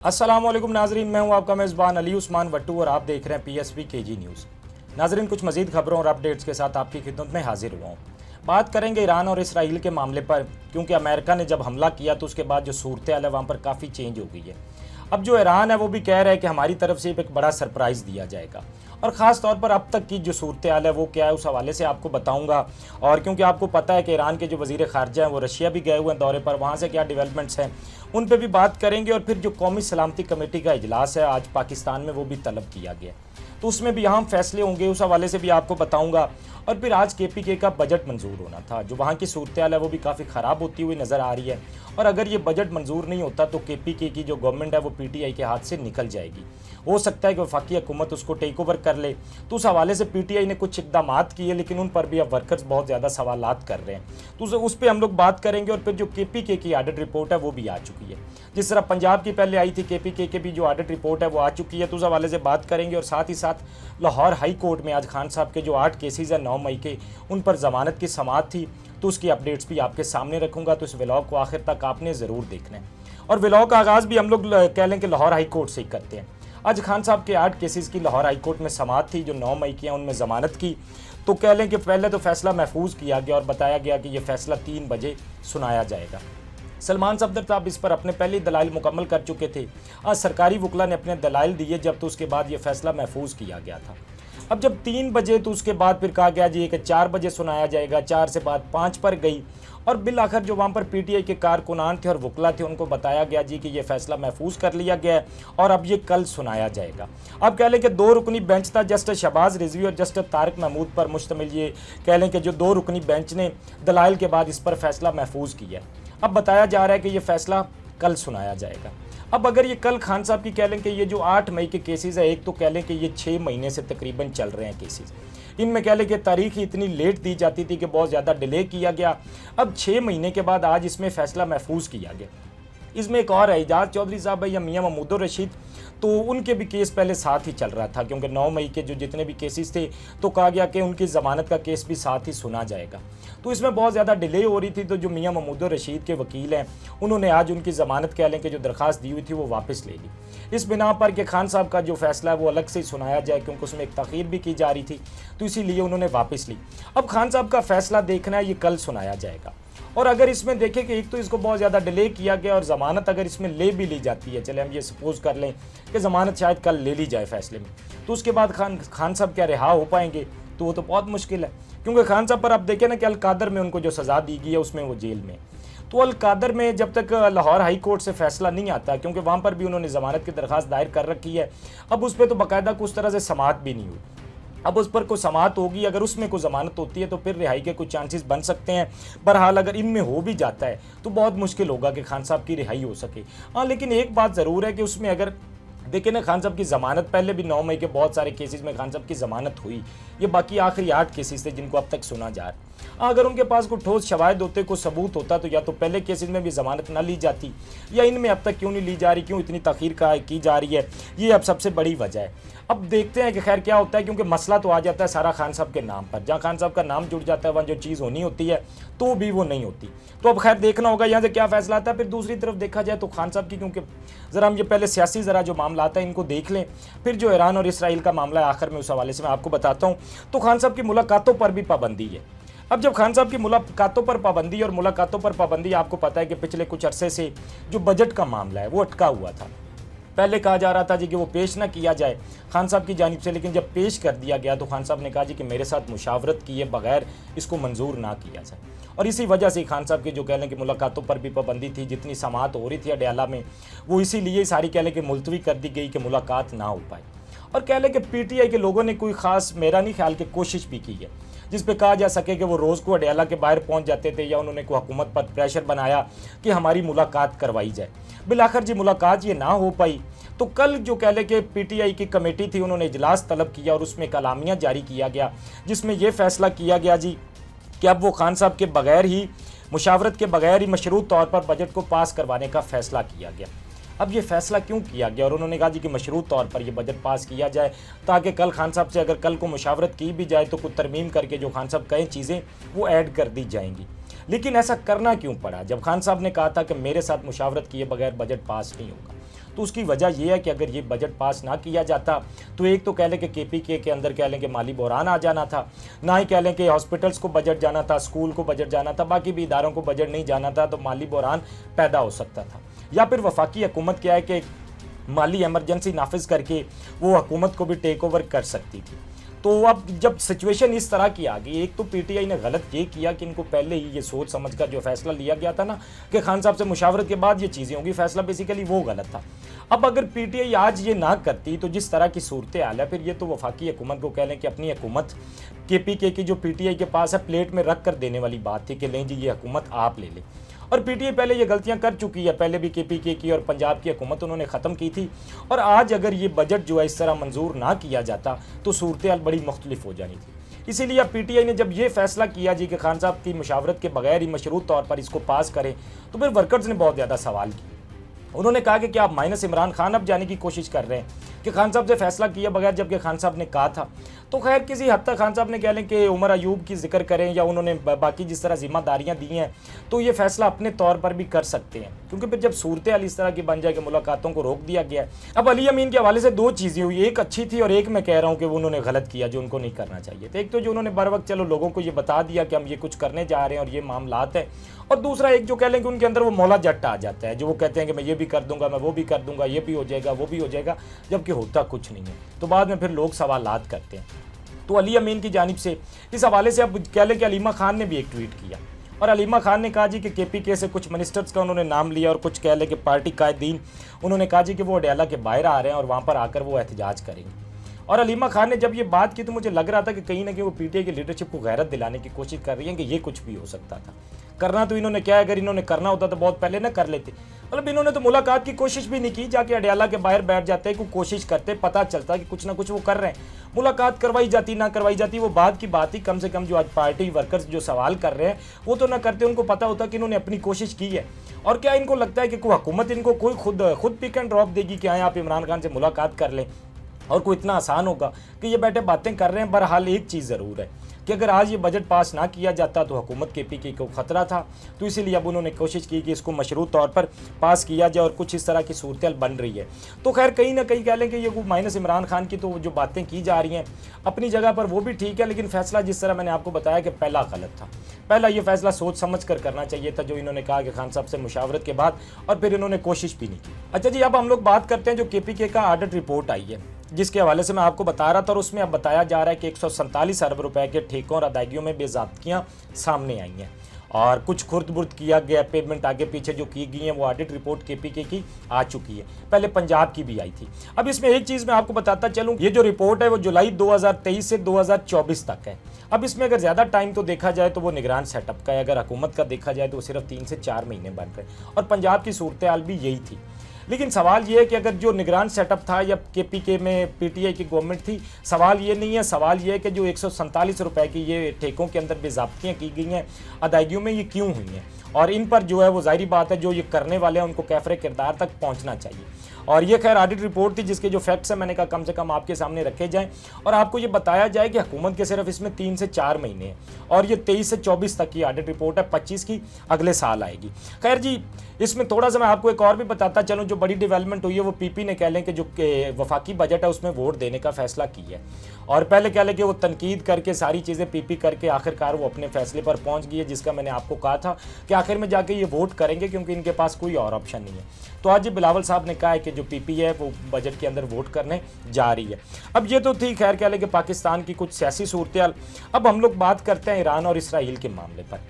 अस्सलाम वालेकुम नाजरीन, मैं हूं आपका मेज़बान अली उस्मान वट्टू और आप देख रहे हैं PSP KG न्यूज़। नाजरीन, कुछ मजीद खबरों और अपडेट्स के साथ आपकी खिदमत में हाजिर हुआ हूं। बात करेंगे ईरान और इसराइल के मामले पर, क्योंकि अमेरिका ने जब हमला किया तो उसके बाद जो सूरत हाल है वहाँ पर काफ़ी चेंज हो गई है। अब जो ईरान है वो भी कह रहा है कि हमारी तरफ से एक बड़ा सरप्राइज़ दिया जाएगा, और ख़ास तौर पर अब तक की जो सूरत हाल है वो क्या है उस हवाले से आपको बताऊंगा। और क्योंकि आपको पता है कि ईरान के जो वज़ीर ख़ारजा हैं वो रशिया भी गए हुए हैं दौरे पर, वहाँ से क्या डेवलपमेंट्स हैं उन पर भी बात करेंगे। और फिर जो कौमी सलामती कमेटी का इजलास है आज पाकिस्तान में, वो भी तलब किया गया, तो उसमें भी अहम फैसले होंगे, उस हवाले से भी आपको बताऊंगा। और फिर आज KPK का बजट मंजूर होना था, जो वहाँ की सूरत हाल है वो भी काफ़ी ख़राब होती हुई नज़र आ रही है। और अगर ये बजट मंजूर नहीं होता तो KPK की जो गवर्नमेंट है वो PTI के हाथ से निकल जाएगी। हो सकता है कि वफाकी हुकूमत उसको टेक ओवर कर ले, तो उस हवाले से PTI ने कुछ इकदाम किए, लेकिन उन पर भी अब वर्कर्स बहुत ज़्यादा सवालात कर रहे हैं, तो उस पर हम लोग बात करेंगे। और फिर जो KPK की ऑडिट रिपोर्ट है वो भी आ चुकी है, जिस तरह पंजाब की पहले आई थी, KPK की भी जो ऑडिट रिपोर्ट है वो आ चुकी है, तो उस हवाले से बात करेंगे। और साथ ही साथ लाहौर हाई कोर्ट में आज खान साहब के जो 8 केसेस हैं 9 मई के, उन पर ज़मानत की समाअत थी, तो उसकी अपडेट्स भी आपके सामने रखूंगा, तो इस व्लॉग को आखिर तक आपने ज़रूर देखना है। और व्लॉग का आगाज़ भी हम लोग कह लें कि लाहौर हाई कोर्ट से ही करते हैं। आज खान साहब के 8 केसेस की लाहौर हाई कोर्ट में समाअत थी, जो 9 मई की हैं, उनमें ज़मानत की, तो कह लें कि पहले तो फैसला महफूज किया गया और बताया गया कि यह फैसला 3 बजे सुनाया जाएगा। सलमान सफदर साहब इस पर अपने पहले दलाइल मुकम्मल कर चुके थे। आज सरकारी वकला ने अपने दलाइल दिए जब, तो उसके बाद ये फैसला महफूज किया गया था। अब जब 3 बजे, तो उसके बाद फिर कहा गया जी कि 4 बजे सुनाया जाएगा, 4 से बाद 5 पर गई, और बिल आखिर जो वहाँ पर PTI के कारकुनान थे और वकला थे उनको बताया गया जी कि ये फैसला महफूज कर लिया गया है और अब ये कल सुनाया जाएगा। अब कह लें कि 2 रुकनी बेंच था, जस्टिस शहबाज रिजवी और जस्टिस तारिक महमूद पर मुश्तमिल, ये कह लें कि जो 2 रुकनी बेंच ने दलाइल के बाद इस पर फैसला महफूज किया है। अब बताया जा रहा है कि ये फैसला कल सुनाया जाएगा। अब अगर ये कल खान साहब की कह लें कि ये जो 8 मई के केसेस है, एक तो कह लें कि ये 6 महीने से तकरीबन चल रहे हैं केसेस, इनमें कह लें कि तारीख ही इतनी लेट दी जाती थी कि बहुत ज़्यादा डिले किया गया। अब 6 महीने के बाद आज इसमें फ़ैसला महफूज किया गया। इसमें एक और है एजाज चौधरी साहब या मियाँ महमूद रशीद, तो उनके भी केस पहले साथ ही चल रहा था, क्योंकि 9 मई के जो जितने भी केसेस थे तो कहा गया कि उनकी ज़मानत का केस भी साथ ही सुना जाएगा, तो इसमें बहुत ज़्यादा डिले हो रही थी। तो जो मियाँ महमूद रशीद के वकील हैं उन्होंने आज उनकी ज़मानत कह लें कि जो दरख्वास्त दी हुई थी वो वापस ले ली, इस बिना पर कि खान साहब का जो फैसला है वो अलग से ही सुनाया जाए, क्योंकि उसमें एक तख़ीर भी की जा रही थी, तो इसीलिए उन्होंने वापस ली। अब खान साहब का फैसला देखना है, ये कल सुनाया जाएगा। और अगर इसमें देखें कि एक तो इसको बहुत ज़्यादा डिले किया गया, और ज़मानत अगर इसमें ले भी ली जाती है, चले हम ये सपोज़ कर लें कि ज़मानत शायद कल ले ली जाए फैसले में, तो उसके बाद खान साहब क्या रिहा हो पाएंगे, तो वो तो बहुत मुश्किल है। क्योंकि खान साहब पर आप देखें ना कि अल-कादर में उनको जो सज़ा दी गई है उसमें वो जेल में, तो अल-कादर में जब तक लाहौर हाई कोर्ट से फैसला नहीं आता, क्योंकि वहाँ पर भी उन्होंने ज़मानत की दरख्वास्त दायर कर रखी है, अब उस पर तो बाकायदा कुछ तरह से समाअत भी नहीं हुई। अब उस पर कोई समाअत होगी, अगर उसमें कोई ज़मानत होती है तो फिर रिहाई के कुछ चांसेस बन सकते हैं। बहरहाल अगर इनमें हो भी जाता है तो बहुत मुश्किल होगा कि खान साहब की रिहाई हो सके। हाँ, लेकिन एक बात ज़रूर है कि उसमें अगर देखिए ना, खान साहब की ज़मानत पहले भी 9 मई के बहुत सारे केसेस में खान साहब की ज़मानत हुई, ये बाकी आखिरी 8 केसेस थे जिनको अब तक सुना जा रहा है। अगर उनके पास कोई ठोस शवाहिद होते, कोई सबूत होता, तो या तो पहले केसेस में भी ज़मानत ना ली जाती, या इनमें अब तक क्यों नहीं ली जा रही, क्यों इतनी तख़ीर की जा रही है, ये अब सबसे बड़ी वजह है। अब देखते हैं कि खैर क्या होता है, क्योंकि मसला तो आ जाता है सारा खान साहब के नाम पर, जहाँ खान साहब का नाम जुड़ जाता है वहाँ जो चीज़ होनी होती है तो भी वो नहीं होती। तो अब खैर देखना होगा यहाँ से क्या फ़ैसला आता है। फिर दूसरी तरफ देखा जाए तो खान साहब की, क्योंकि ज़रा हम ये पहले सियासी ज़रा जो मामला आता है इनको देख लें, फिर जो ईरान और इसराइल का मामला है आखिर में, उस हवाले से मैं आपको बताता हूँ। तो खान साहब की मुलाकातों पर भी पाबंदी है। अब जब खान साहब की मुलाकातों पर पाबंदी, और मुलाकातों पर पाबंदी आपको पता है कि पिछले कुछ अरसे से जो बजट का मामला है वो अटका हुआ था। पहले कहा जा रहा था जी कि वो पेश ना किया जाए खान साहब की जानिब से, लेकिन जब पेश कर दिया गया तो खान साहब ने कहा जी कि मेरे साथ मुशावरत किए बगैर इसको मंजूर ना किया जाए। और इसी वजह से खान साहब की जो कह लें कि मुलाकातों पर भी पाबंदी थी, जितनी समाअत हो रही थी अडयाला में, वो इसीलिए सारी कह लें कि मुलतवी कर दी गई कि मुलाकात ना हो पाए। और कह लें कि PTI के लोगों ने कोई ख़ास, मेरा नहीं ख्याल कि कोशिश भी की है जिस पे कहा जा सके कि वो रोज़ को अडयाला के बाहर पहुंच जाते थे, या उन्होंने कोई हुकूमत पर प्रेशर बनाया कि हमारी मुलाकात करवाई जाए। बिलाखिर जी मुलाकात ये ना हो पाई, तो कल जो कह लें कि PTI की कमेटी थी उन्होंने इजलास तलब किया और उसमें कलामिया जारी किया गया, जिसमें यह फैसला किया गया जी कि अब वो खान साहब के बगैर ही, मुशावरत के बगैर ही मशरूत तौर पर बजट को पास करवाने का फैसला किया गया। अब ये फैसला क्यों किया गया, और उन्होंने कहा जी कि मशरूत तौर पर ये बजट पास किया जाए, ताकि कल खान साहब से अगर कल को मुशावरत की भी जाए तो कुछ तरमीम करके जो खान साहब कहें चीज़ें वो ऐड कर दी जाएंगी। लेकिन ऐसा करना क्यों पड़ा, जब खान साहब ने कहा था कि मेरे साथ मुशावरत किए बगैर बजट पास नहीं होगा। तो तो उसकी वजह यह है कि अगर ये बजट पास ना किया जाता तो एक तो कह लें कि केपीके के अंदर कह लें कि माली बहरान आ जाना था, ना ही कह लें कि हॉस्पिटल्स को बजट जाना था, स्कूल को बजट जाना था, बाकी भी इदारों को बजट नहीं जाना था, तो माली बहरान पैदा हो सकता था। या फिर वफाकी हुकूमत क्या है कि माली इमरजेंसी नाफिज करके वो हुकूमत को भी टेक ओवर कर सकती थी। तो अब जब सिचुएशन इस तरह की आ गई, एक तो पीटीआई ने गलत ये किया कि इनको पहले ही ये सोच समझकर जो फैसला लिया गया था ना कि खान साहब से मुशावरत के बाद ये चीज़ें होंगी, फैसला बेसिकली वो गलत था। अब अगर पीटीआई आज ये ना करती तो जिस तरह की सूरत हाल है, फिर ये तो वफाकी हुकूमत को कह लें कि अपनी हुकूमत केपीके की जो पीटीआई के पास है प्लेट में रख कर देने वाली बात थी कि लें जी ये हुकूमत आप ले लें। और पीटीआई पहले ये गलतियां कर चुकी है, पहले भी केपीके की और पंजाब की हुकूमत उन्होंने ख़त्म की थी। और आज अगर ये बजट जो है इस तरह मंजूर ना किया जाता तो सूरत हाल बड़ी मुख्तलिफ हो जानी थी। इसीलिए अब पीटीआई ने जब ये फैसला किया जी कि खान साहब की मुशावरत के बगैर ही मशरूत तौर पर इसको पास करें, तो फिर वर्कर्स ने बहुत ज़्यादा सवाल किए। उन्होंने कहा कि क्या आप माइनस इमरान खान अब जाने की कोशिश कर रहे हैं कि खान साहब से फैसला किया बगैर, जबकि खान साहब ने कहा था। तो खैर किसी हद तक खान साहब ने कह लें कि उमर अयूब की जिक्र करें या उन्होंने बाकी जिस तरह जिम्मेदारियां दी हैं तो ये फैसला अपने तौर पर भी कर सकते हैं, क्योंकि फिर जब सूरत हाल इस तरह की बन जाए कि मुलाकातों को रोक दिया गया है। अब अली अमीन के हवाले से दो चीज़ें हुई, एक अच्छी थी और एक मैं कह रहा हूँ कि उन्होंने गलत किया जो उनको नहीं करना चाहिए था। एक तो जो उन्होंने बर वक्त चलो लोगों को ये बता दिया कि हम ये कुछ करने जा रहे हैं और ये मामलात हैं, और दूसरा एक जो कह लें कि उनके अंदर वो मौला जट्ट आ जाता है, जो वो कहते हैं कि मैं ये भी कर दूंगा, मैं वो भी कर दूंगा, ये भी हो जाएगा, वो भी हो जाएगा, जबकि होता कुछ नहीं है। तो बाद में फिर लोग सवालात करते हैं। तो अली अमीन की जानिब से इस हवाले से अब कह लें कि अलीमा खान ने भी एक ट्वीट किया, और अलीमा खान ने कहा जी कि केपीके से कुछ मिनिस्टर्स का उन्होंने नाम लिया और कुछ कह लें कि पार्टी कायदीन, उन्होंने कहा जी कि वो अडयाला के बाहर आ रहे हैं और वहाँ पर आकर वो एहतजाज करेंगे। और अलीमा खान ने जब ये बात की तो मुझे लग रहा था कि कहीं ना कहीं वो पीटीआई की लीडरशिप को गैरत दिलाने की कोशिश कर रही है कि ये कुछ भी हो सकता था। करना तो इन्होंने क्या है, अगर इन्होंने करना होता तो बहुत पहले ना कर लेते। मतलब इन्होंने तो मुलाकात की कोशिश भी नहीं की, जाके अडयाला के बाहर बैठ जाते, कोई कोशिश करते, पता चलता कि कुछ ना कुछ वो कर रहे हैं। मुलाकात करवाई जाती ना करवाई जाती वो बात की बात ही, कम से कम जो आज पार्टी वर्कर्स जो सवाल कर रहे हैं वो तो ना करते, उनको पता होता कि इन्होंने अपनी कोशिश की है। और क्या इनको लगता है कि कोई हुकूमत इनको कोई खुद पिक एंड ड्रॉप देगी कि आए आप इमरान खान से मुलाकात कर लें, और कोई इतना आसान होगा कि ये बैठे बातें कर रहे हैं। बहरहाल एक चीज़ ज़रूर है कि अगर आज ये बजट पास ना किया जाता तो हुकूमत केपीके को ख़तरा था, तो इसीलिए अब उन्होंने कोशिश की कि इसको मशरूत तौर पर पास किया जाए, और कुछ इस तरह की सूरत हाल बन रही है। तो खैर कहीं ना कहीं कह लें कि ये वो माइनस इमरान खान की तो जो बातें की जा रही हैं अपनी जगह पर वो भी ठीक है, लेकिन फैसला जिस तरह मैंने आपको बताया कि पहला गलत था। पहला ये फैसला सोच समझ कर करना चाहिए था जो इन्होंने कहा कि खान साहब से मुशावरत के बाद, और फिर इन्होंने कोशिश भी नहीं की। अच्छा जी, अब हम लोग बात करते हैं जो केपीके का ऑडिट रिपोर्ट आई है, जिसके हवाले से मैं आपको बता रहा था, और उसमें अब बताया जा रहा है कि 147 अरब रुपए के ठेकों और अदायगियों में बेज़ाब्तियाँ सामने आई हैं और कुछ खुर्द-बुर्द किया गया, पेमेंट आगे पीछे जो की गई है वो ऑडिट रिपोर्ट केपीके की आ चुकी है, पहले पंजाब की भी आई थी। अब इसमें एक चीज़ मैं आपको बताता चलूँ, ये जो रिपोर्ट है वो जुलाई 2023 से 2024 तक है। अब इसमें अगर ज़्यादा टाइम तो देखा जाए तो वो निगरान सेटअप का है, अगर हुकूमत का देखा जाए तो वो सिर्फ 3 से 4 महीने बन रहे, और पंजाब की सूरत हाल भी यही थी। लेकिन सवाल ये है कि अगर जो निगरान सेटअप था या केपीके में पीटीआई की गवर्नमेंट थी, सवाल ये नहीं है, सवाल ये है कि जो 147 रुपए की ये ठेकों के अंदर बेज़ाब्तियाँ की गई हैं अदायगियों में, ये क्यों हुई हैं, और इन पर जो है वो ज़ाहिरी बात है जो ये करने वाले हैं उनको कैफरे किरदार तक पहुँचना चाहिए। और ये खैर ऑडिट रिपोर्ट थी जिसके जो फैक्ट्स हैं मैंने कहा कम से कम आपके सामने रखे जाएं और आपको ये बताया जाए कि हुकूमत के सिर्फ इसमें 3 से 4 महीने हैं, और ये 23 से 24 तक की ऑडिट रिपोर्ट है, 25 की अगले साल आएगी। खैर जी, इसमें थोड़ा सा मैं आपको एक और भी बताता चलूँ, जो बड़ी डेवलपमेंट हुई है वो पीपी ने कह लें कि जो वफाकी बजट है उसमें वोट देने का फैसला किया है, और पहले कह लें कि वो तनकीद करके सारी चीज़ें पीपी करके आखिरकार वो अपने फैसले पर पहुँच गई है, जिसका मैंने आपको कहा था कि आखिर में जाके ये वोट करेंगे क्योंकि इनके पास कोई और ऑप्शन नहीं है। तो आज ये बिलावल साहब ने कहा है कि जो पीपी है वो बजट के अंदर वोट करने जा रही है। अब ये तो थी खैर कह लें कि पाकिस्तान की कुछ सियासी सूरत हाल। अब हम लोग बात करते हैं ईरान और इसराइल के मामले पर।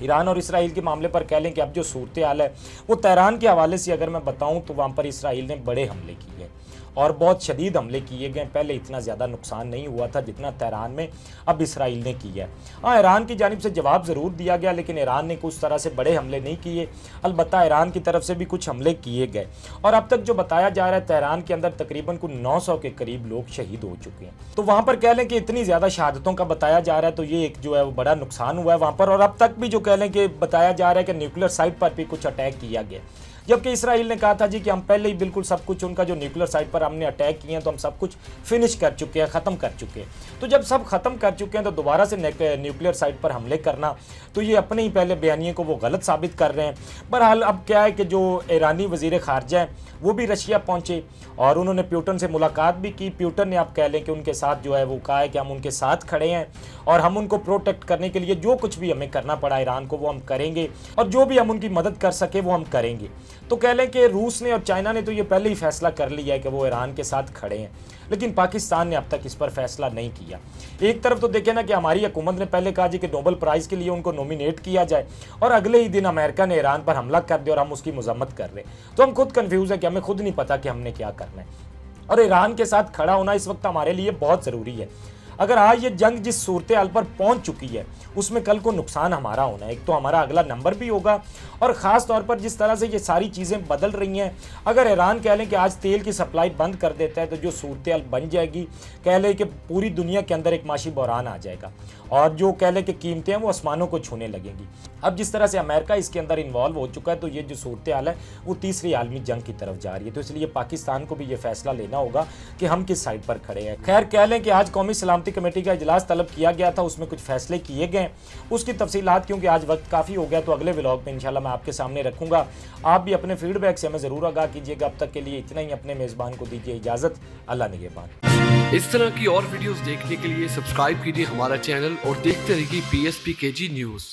ईरान और इसराइल के मामले पर कह लें कि अब जो सूरत हाल है वो तेहरान के हवाले से अगर मैं बताऊं तो वहाँ पर इसराइल ने बड़े हमले किए और बहुत शदीद हमले किए गए। पहले इतना ज़्यादा नुकसान नहीं हुआ था जितना तेहरान में अब इसराइल ने किया है। हाँ, ईरान की जानिब से जवाब ज़रूर दिया गया, लेकिन ईरान ने कुछ तरह से बड़े हमले नहीं किए। अलबत्ता ईरान की तरफ से भी कुछ हमले किए गए, और अब तक जो बताया जा रहा है तेहरान के अंदर तकरीबन कुल 900 के करीब लोग शहीद हो चुके हैं। तो वहाँ पर कह लें कि इतनी ज़्यादा शहादतों का बताया जा रहा है, तो ये एक जो है वो बड़ा नुकसान हुआ है वहाँ पर। और अब तक भी जो कह लें कि बताया जा रहा है कि न्यूक्लियर साइट पर भी कुछ अटैक किया गया, जबकि इसराइल ने कहा था जी कि हम पहले ही बिल्कुल सब कुछ, उनका जो न्यूक्लियर साइट पर हमने अटैक किए हैं तो हम सब कुछ फिनिश कर चुके हैं, ख़त्म कर चुके हैं। तो जब सब खत्म कर चुके हैं तो दोबारा से न्यूक्लियर साइट पर हमले करना, तो ये अपने ही पहले बयानिए को वो गलत साबित कर रहे हैं। बहरहाल अब क्या है कि जो ईरानी वजीर खारजा है वो भी रशिया पहुंचे और उन्होंने प्यूटन से मुलाकात भी की। प्यूटन ने आप कह लें कि उनके साथ जो है वो कहा है कि हम उनके साथ खड़े हैं और हम उनको प्रोटेक्ट करने के लिए जो कुछ भी हमें करना पड़ा ईरान को वो हम करेंगे और जो भी हम उनकी मदद कर सके वो हम करेंगे। तो कह लें कि रूस ने और चाइना ने तो ये पहले ही फैसला कर लिया है कि वो ईरान के साथ खड़े हैं, लेकिन पाकिस्तान ने अब तक इस पर फैसला नहीं किया। एक तरफ तो देखें ना कि हमारी हुकूमत ने पहले कहा जी कि नोबेल प्राइज़ के लिए उनको नॉमिनेट किया जाए और अगले ही दिन अमेरिका ने ईरान पर हमला कर दिया और हम उसकी मजम्मत कर रहे हैं। तो हम खुद कंफ्यूज है कि हमें खुद नहीं पता कि हमने क्या करना है। और ईरान के साथ खड़ा होना इस वक्त हमारे लिए बहुत ज़रूरी है। अगर आज ये जंग जिस सूरत हाल पर पहुंच चुकी है उसमें कल को नुकसान हमारा होना है। एक तो हमारा अगला नंबर भी होगा और ख़ास तौर पर जिस तरह से ये सारी चीज़ें बदल रही हैं, अगर ईरान कह लें कि आज तेल की सप्लाई बंद कर देता है तो जो सूरत हाल बन जाएगी, कह लें कि पूरी दुनिया के अंदर एक माशी बहरान आ जाएगा और जो कह लें कि कीमतें हैं वो आसमानों को छूने लगेंगी। अब जिस तरह से अमेरिका इसके अंदर इन्वॉल्व हो चुका है तो ये जो सूरत हाल है वो तीसरी आलमी जंग की तरफ जा रही है। तो इसलिए पाकिस्तान को भी ये फैसला लेना होगा कि हम किस साइड पर खड़े हैं। खैर कह लें कि आज कौमी सलामती कमेटी का इजलास तलब किया गया था, उसमें कुछ फैसले किए गए, उसकी तफसीलात क्योंकि आज वक्त काफ़ी हो गया तो अगले व्लॉग में इंशाल्लाह मैं आपके सामने रखूंगा। आप भी अपने फीडबैक से हमें ज़रूर आगाह कीजिएगा। अब तक के लिए इतना ही। अपने मेज़बान को दीजिए इजाज़त। अल्लाह निगहबान। इस तरह की और वीडियोस देखने के लिए सब्सक्राइब कीजिए हमारा चैनल और देखते रहिए PSP KG न्यूज़।